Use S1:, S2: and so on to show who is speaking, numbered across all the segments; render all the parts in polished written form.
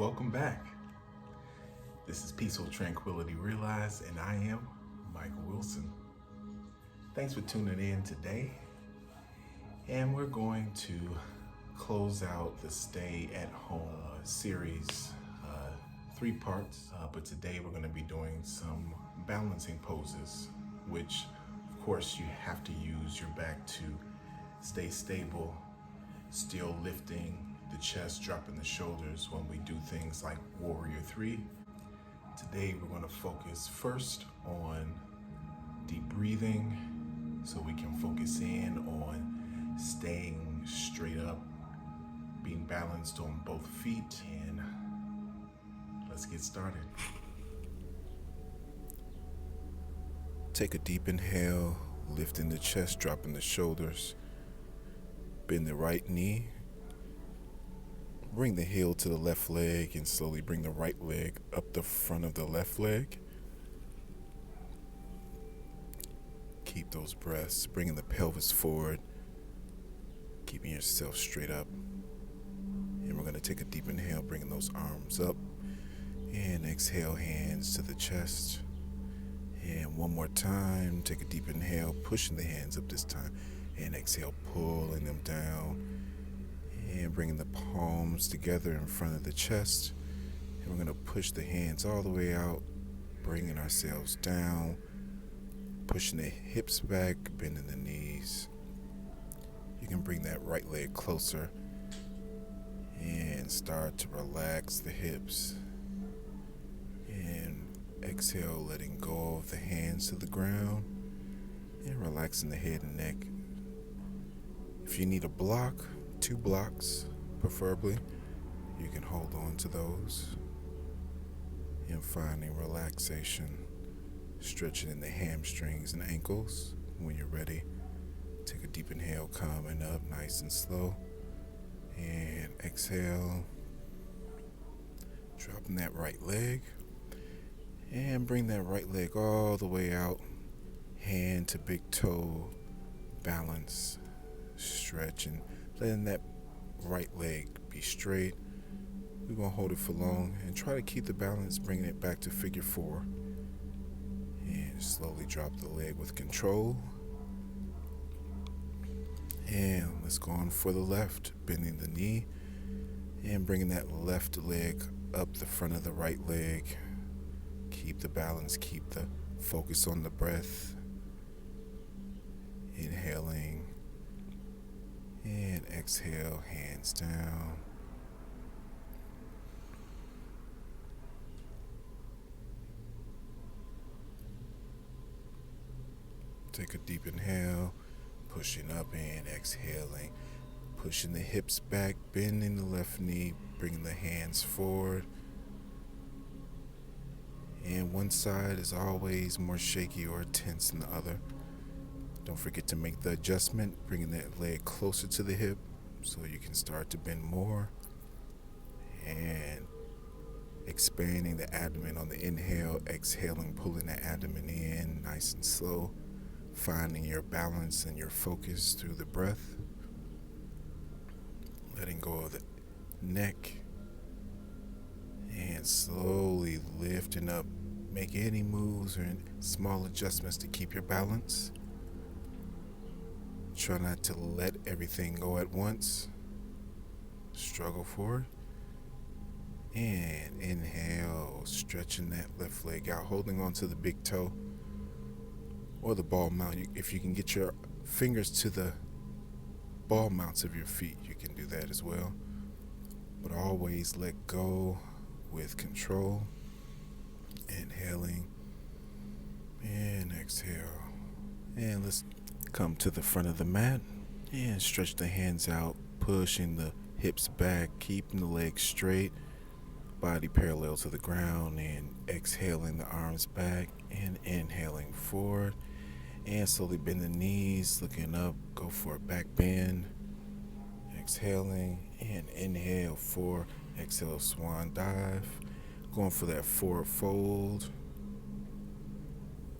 S1: Welcome back. This is Peaceful Tranquility Realized, and I am Michael Wilson. Thanks for tuning in today. And we're going to close out the Stay at Home series, 3 parts. But today we're going to be doing some balancing poses, which of course you have to use your back to stay stable, still lifting the chest, dropping the shoulders when we do things like Warrior 3. Today we're going to focus first on deep breathing so we can focus in on staying straight up, being balanced on both feet, and let's get started. Take a deep inhale, lifting the chest, dropping the shoulders. Bend the right knee. Bring the heel to the left leg and slowly bring the right leg up the front of the left leg. Keep those breaths, bringing the pelvis forward, keeping yourself straight up. And we're going to take a deep inhale, bringing those arms up. And exhale, hands to the chest. And one more time, take a deep inhale, pushing the hands up this time. And exhale, pulling them down. And bringing the palms together in front of the chest. And we're going to push the hands all the way out, bringing ourselves down, pushing the hips back, bending the knees. You can bring that right leg closer and start to relax the hips. And exhale, letting go of the hands to the ground and relaxing the head and neck. If you need a block, 2 blocks preferably, you can hold on to those. And finding relaxation, stretching in the hamstrings and ankles. When you're ready, take a deep inhale, coming up nice and slow. And exhale, dropping that right leg. And bring that right leg all the way out, hand to big toe, balance, stretch, and letting that right leg be straight. We're going to hold it for long and try to keep the balance, bringing it back to figure 4. And slowly drop the leg with control. And let's go on for the left, bending the knee and bringing that left leg up the front of the right leg. Keep the balance, keep the focus on the breath. Inhaling and exhale, hands down. Take a deep inhale, pushing up and exhaling. Pushing the hips back, bending the left knee, bringing the hands forward. And one side is always more shaky or tense than the other. Don't forget to make the adjustment, bringing that leg closer to the hip so you can start to bend more. And expanding the abdomen on the inhale, exhaling, pulling the abdomen in nice and slow. Finding your balance and your focus through the breath. Letting go of the neck. And slowly lifting up. Make any moves or small adjustments to keep your balance. Try not to let everything go at once. Struggle forward. And inhale, stretching that left leg out, holding on to the big toe or the ball mount. If you can get your fingers to the ball mounts of your feet, you can do that as well. But always let go with control. Inhaling and exhale. And let's come to the front of the mat and stretch the hands out, pushing the hips back, keeping the legs straight, body parallel to the ground, and exhaling the arms back and inhaling forward. And slowly bend the knees, looking up, go for a back bend. Exhaling and inhale, 4, exhale, swan dive. Going for that forward fold.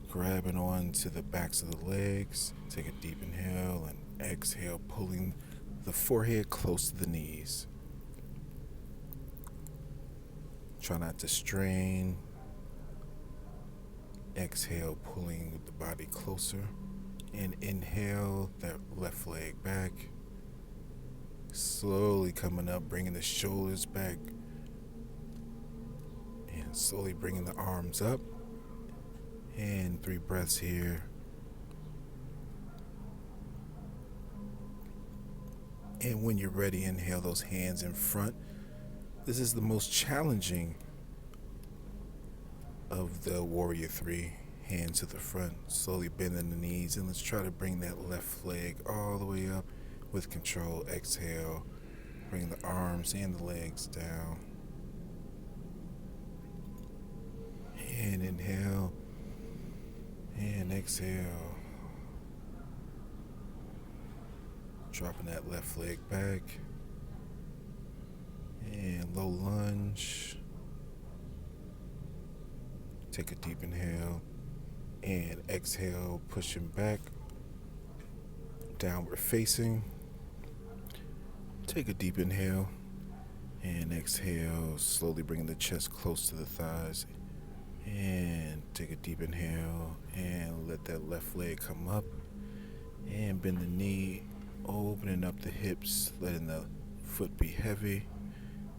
S1: Grabbing on to the backs of the legs. Take a deep inhale and exhale, pulling the forehead close to the knees. Try not to strain. Exhale, pulling the body closer. And inhale that left leg back. Slowly coming up, bringing the shoulders back. And slowly bringing the arms up. And 3 breaths here. And when you're ready, inhale those hands in front. This is the most challenging of the Warrior 3. Hands to the front, slowly bending the knees, and let's try to bring that left leg all the way up with control. Exhale, bring the arms and the legs down. And inhale, and exhale. Dropping that left leg back. And low lunge. Take a deep inhale. And exhale, pushing back, downward facing. Take a deep inhale and exhale, slowly bringing the chest close to the thighs. And take a deep inhale and let that left leg come up. And bend the knee, opening up the hips, letting the foot be heavy.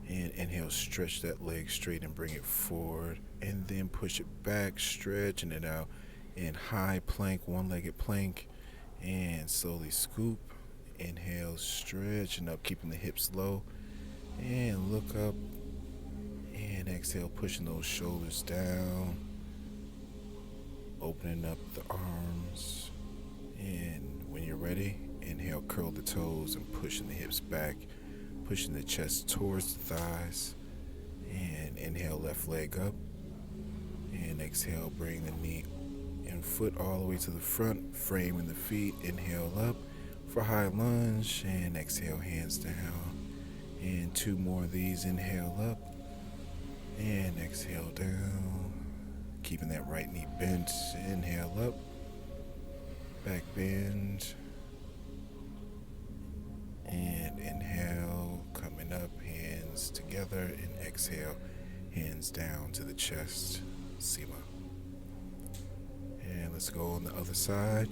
S1: And inhale, stretch that leg straight and bring it forward. And then push it back, stretching it out. In high plank, one-legged plank, and slowly scoop. Inhale, stretching up, keeping the hips low, and look up. And exhale, pushing those shoulders down, opening up the arms. And when you're ready, inhale, curl the toes and pushing the hips back, pushing the chest towards the thighs. And inhale, left leg up, and exhale, bring the knee and foot all the way to the front, framing the feet. Inhale up for high lunge, and exhale, hands down. And 2 more of these. Inhale up and exhale down, keeping that right knee bent. Inhale up, back bend, and inhale, coming up, hands together, and exhale, hands down to the chest, Sima. And let's go on the other side.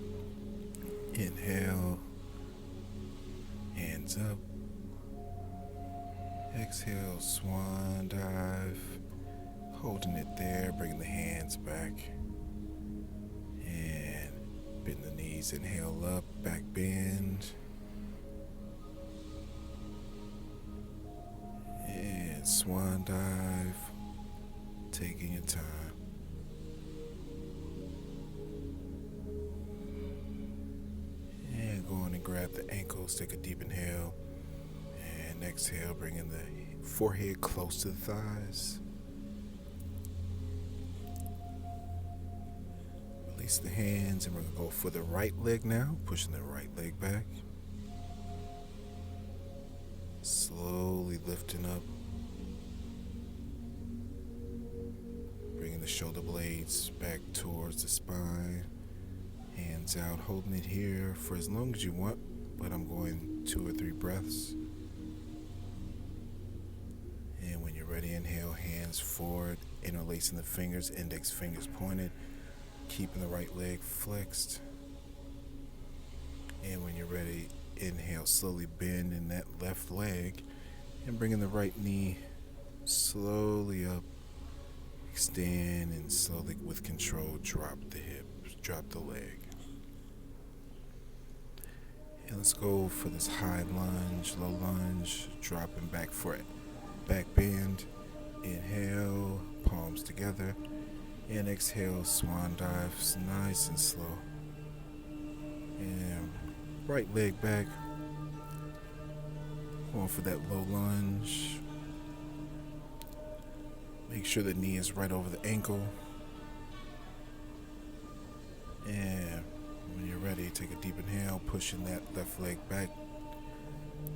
S1: Inhale, hands up. Exhale, swan dive. Holding it there, bringing the hands back. And bend the knees, inhale up, back bend. And swan dive, taking your time. Going and grab the ankles, take a deep inhale, and exhale, bringing the forehead close to the thighs. Release the hands, and we're going to go for the right leg now, pushing the right leg back. Slowly lifting up, bringing the shoulder blades back towards the spine. Hands out, holding it here for as long as you want, but I'm going 2 or 3 breaths. And when you're ready, inhale, hands forward, interlacing the fingers, index fingers pointed, keeping the right leg flexed. And when you're ready, inhale, slowly bend in that left leg and bringing the right knee slowly up, extend, and slowly with control drop the hip, drop the leg. And let's go for this high lunge, low lunge, dropping back for it. Back bend, inhale, palms together, and exhale, swan dives, nice and slow. And right leg back, going for that low lunge. Make sure the knee is right over the ankle. And when you're ready, take a deep inhale, pushing that left leg back,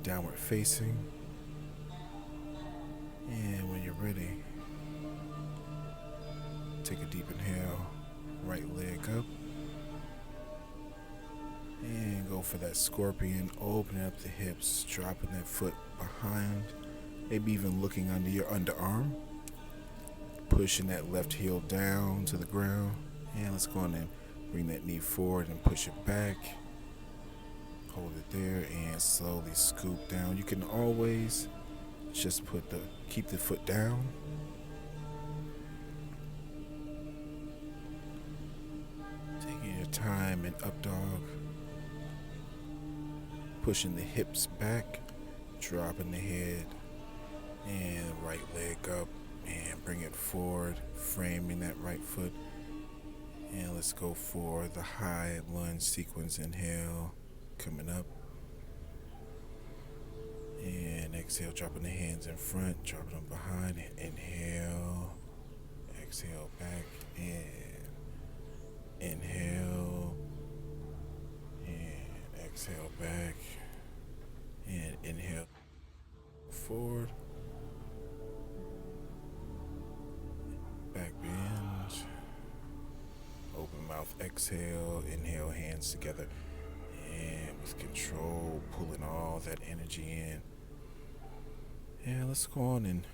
S1: downward facing. And when you're ready, take a deep inhale, right leg up. And go for that scorpion, opening up the hips, dropping that foot behind, maybe even looking under your underarm. Pushing that left heel down to the ground. And let's go on and bring that knee forward and push it back. Hold it there and slowly scoop down. You can always just keep the foot down. Taking your time in up dog. Pushing the hips back, dropping the head, and right leg up, and bring it forward, framing that right foot. And let's go for the high lunge sequence. Inhale, coming up. And exhale, dropping the hands in front, dropping them behind. Inhale, exhale back, and inhale, and exhale back, and inhale forward, back bend, open mouth, exhale, inhale, hands together, and with control, pulling all that energy in. And let's go on and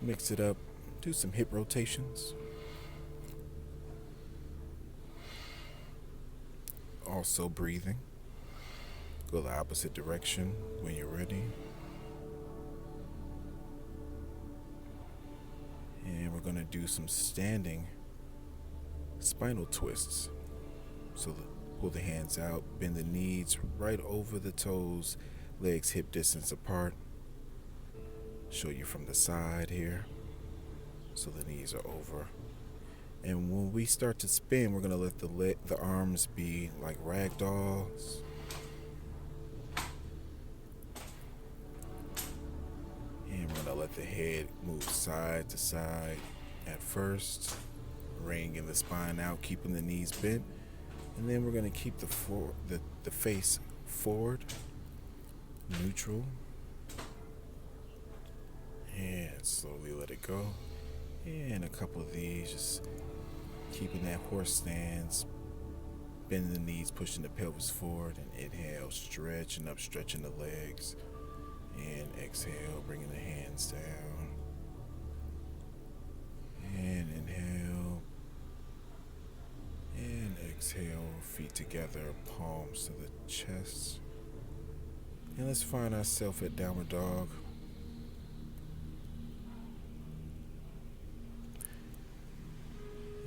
S1: mix it up, do some hip rotations. Also breathing. Go the opposite direction when you're ready. And we're going to do some standing spinal twists. So pull the hands out, bend the knees right over the toes, legs hip distance apart. Show you from the side here. So the knees are over. And when we start to spin, we're going to let the arms be like rag dolls. And we're going to let the head move side to side at first, wringing the spine out, keeping the knees bent. And then we're going to keep the face forward, neutral. And slowly let it go. And a couple of these, just keeping that horse stance, bending the knees, pushing the pelvis forward, and inhale, stretching up, stretching the legs, and exhale, bringing the hands down, and inhale, and exhale, feet together, palms to the chest, and let's find ourselves at downward dog.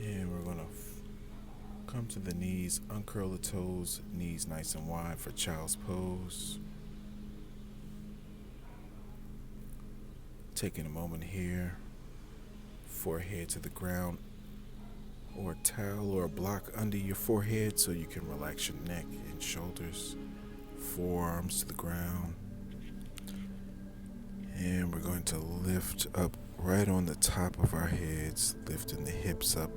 S1: And we're going to come to the knees, uncurl the toes, knees nice and wide for child's pose. Taking a moment here, forehead to the ground, or a towel or a block under your forehead so you can relax your neck and shoulders, forearms to the ground. And we're going to lift up right on the top of our heads, lifting the hips up,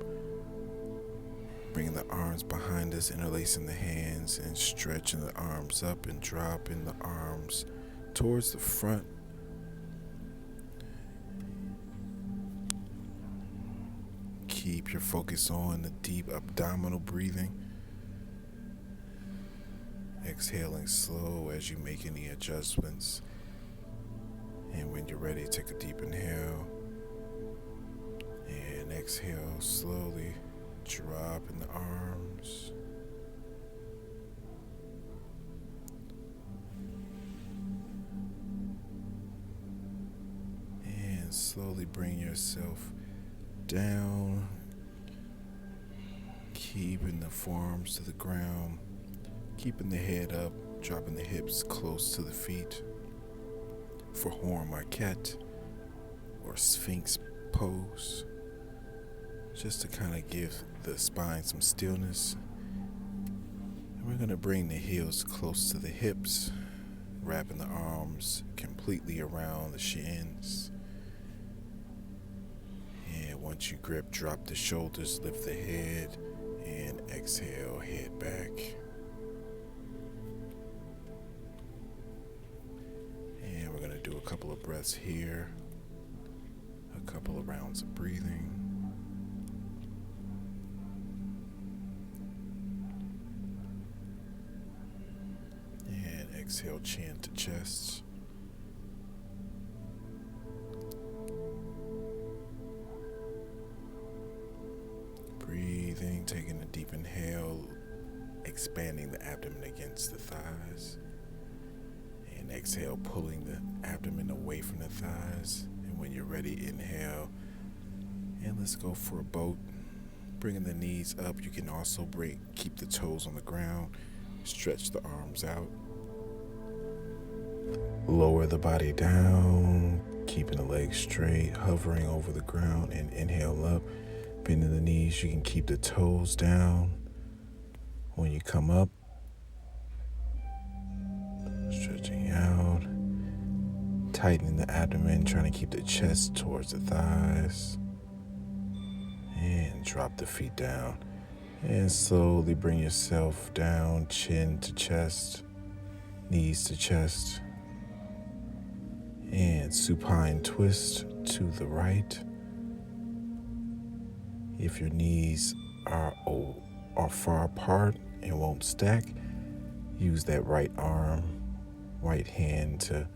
S1: bringing the arms behind us, interlacing the hands and stretching the arms up and dropping the arms towards the front. Keep your focus on the deep abdominal breathing. Exhaling slow as you make any adjustments. And when you're ready, take a deep inhale. And exhale slowly, dropping the arms. And slowly bring yourself down, keeping the forearms to the ground, keeping the head up, dropping the hips close to the feet for Horn Marquette or Sphinx pose, just to kind of give the spine some stillness. And we're going to bring the heels close to the hips, wrapping the arms completely around the shins. And once you grip, drop the shoulders, lift the head, and exhale, head back. And we're going to do a couple of breaths here, a couple of rounds of breathing. And exhale, chin to chest. breathing, taking a deep inhale, expanding the abdomen against the thighs. And exhale, pulling the abdomen away from the thighs. And when you're ready, inhale. And let's go for a boat. Bringing the knees up. You can also keep the toes on the ground. Stretch the arms out. Lower the body down, keeping the legs straight, hovering over the ground, and inhale up. Bending the knees, you can keep the toes down. When you come up, stretching out, tightening the abdomen, trying to keep the chest towards the thighs. And drop the feet down. And slowly bring yourself down, chin to chest, knees to chest. And supine twist to the right. If your knees are far apart and won't stack, use that right arm, right hand to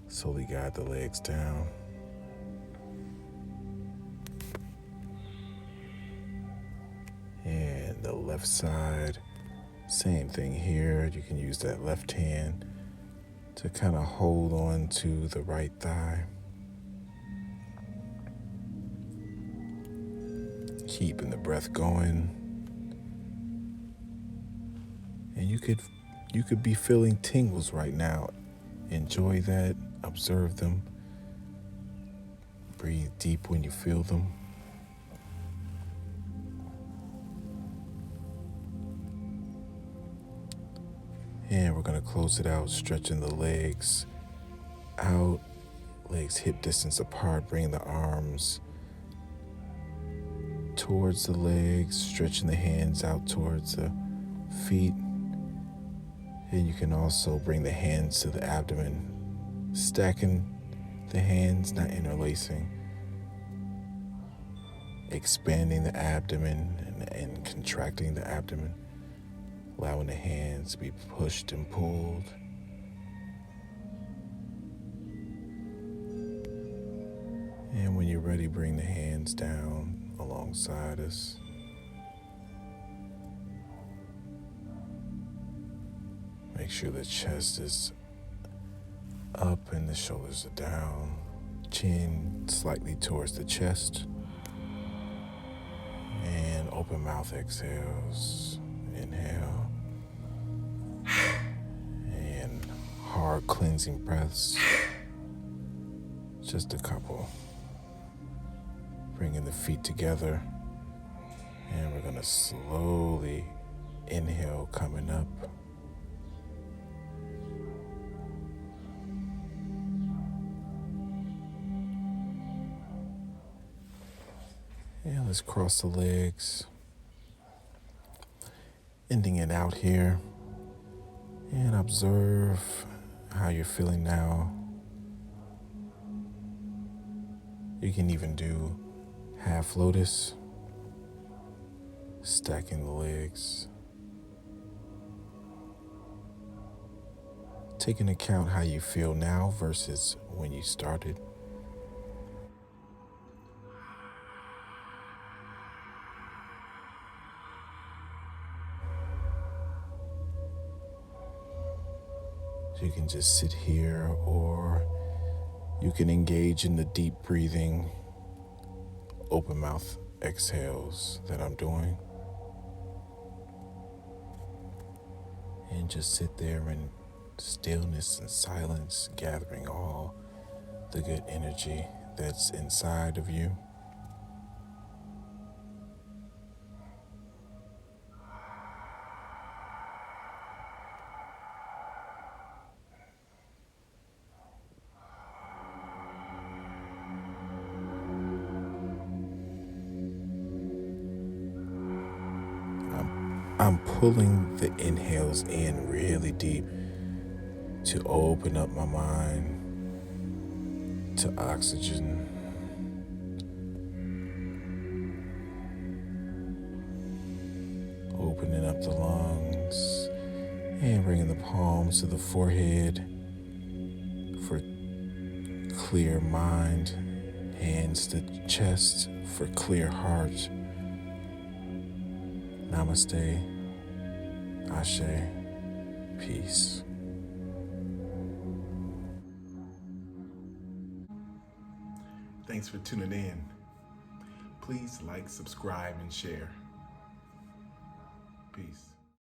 S1: slowly guide the legs down. And the left side, same thing here. You can use that left hand to kind of hold on to the right thigh. Keeping the breath going. And you could be feeling tingles right now. Enjoy that, observe them. Breathe deep when you feel them. And we're going to close it out, stretching the legs out, legs hip distance apart, bringing the arms towards the legs, stretching the hands out towards the feet. And you can also bring the hands to the abdomen, stacking the hands, not interlacing, expanding the abdomen and contracting the abdomen. Allowing the hands to be pushed and pulled. And when you're ready, bring the hands down alongside us. Make sure the chest is up and the shoulders are down. Chin slightly towards the chest. And open mouth exhales. Inhale. And hard cleansing breaths. Just a couple. Bringing the feet together. And we're going to slowly inhale coming up. And let's cross the legs. Ending it out here, and observe how you're feeling now. You can even do half lotus, stacking the legs. Take into account how you feel now versus when you started. You can just sit here, or you can engage in the deep breathing, open mouth exhales that I'm doing. And just sit there in stillness and silence, gathering all the good energy that's inside of you. I'm pulling the inhales in really deep to open up my mind to oxygen. Opening up the lungs and bringing the palms to the forehead for clear mind, hands to chest for clear heart. Namaste. Ashe. Peace. Thanks for tuning in. Please like, subscribe, and share. Peace.